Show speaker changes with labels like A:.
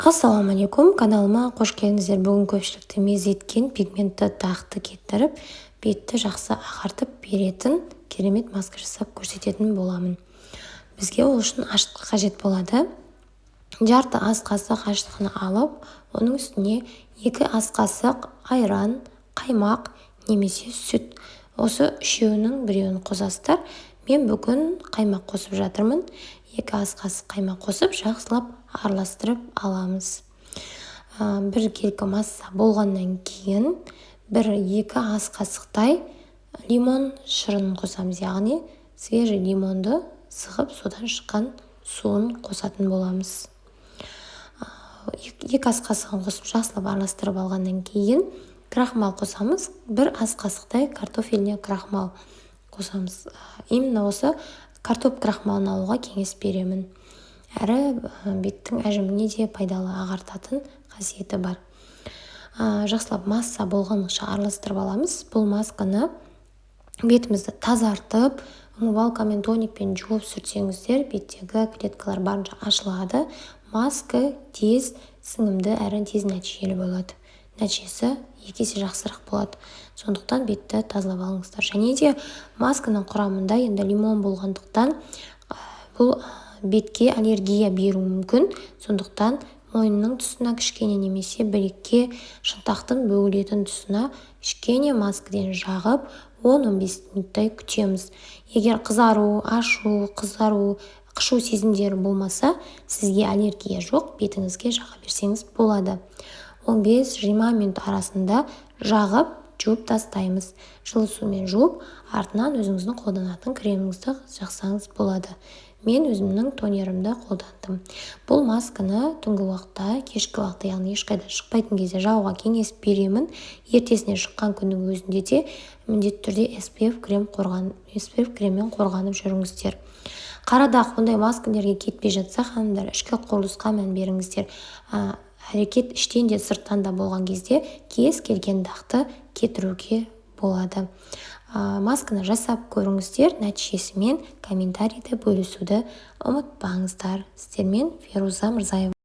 A: Ассалаумағалейкум, каналыма қош келдіңіздер. Бүгін көпшілікті мезеткен пигментті тақты кетіріп, бетті жақсы ағартып беретін керемет маска жасап көрсететін боламын. Бізге ол үшін ашытқы қажет болады. Жарты ас қасық ашытқыны алып, оның үстіне 2 ас қасық айран, қаймақ немесе сүт. Осы үшеуінің біреуін қосасыздар. Мен бүгін қаймақ қосып жатырмын. 2 ас қасық қаймақ қосып, жақсылап араластырып аламыз. Бір келкі масса болғаннан кейін 1-2 ас қасықтай лимон шырынын қосамыз, яғни свежий лимонды сығып, содан шыққан суын қосатын боламыз. 2 ас қасығын қосып жақсылап араластырып алғаннан кейін крахмал қосамыз. 1 ас қасықтай картофельный крахмал қосамыз. Именно осы картоп крахмалын алуға кеңес беремін. Әрі беттің әжіміне де пайдалы ағартатын қасиеті бар. Жақсылап масса болғанша араластырып аламыз. Бұл масканы бетімізді тазартып, умывалкамен, тоникпен жуып сүртсеңіздер, беттегі клеткалар барынша ашылады. Маска тез сіңімді әрі тез нәтижелі болады. Нәтижесі 2 есе жақсырақ болады. Сондықтан бетті тазалап алыңыздар. Және де масканың құрамында енді лимон болғандықтан бұл бетке аллергия беруі мүмкін. Сондықтан мойынның тұсына кішкене немесе білекке шынтақтың бөгілетін тұсына кішкене маскадан жағып 10-15 минуттай күтеміз. Егер қызару, ашу, қышу сезімдері болмаса, сізге аллергия жоқ, бетіңізге жаға берсеңіз болады. 15-20 минут арасында жағып, жуып тастаймыз. Жылы сумен жуып, артынан өзіңіздің қолданатын креміңізді жақсаңыз болады. Мен өзімнің тонерімді қолдандым. Бұл масканы түнгі уақытта, кешкі уақытта, яғни ешқайда шықпайтын кезде жағуға кеңес беремін. Ертесіне шыққан күннің өзінде де міндетті түрде SPF креммен қорғанып жүріңіздер. Қарадақ ондай маскалерге кетпей жатса, ханымдар, ішкі құрылысқа мән беріңіздер. Әрекет іштен де сырттан да болған кезде кез келген дақты кетіруге болады. Масканы жасап көріңіздер, нәтижесімен комментарийді бөлісуді ұмытпаңыздар. Сіздермен Феруза Мырзаева.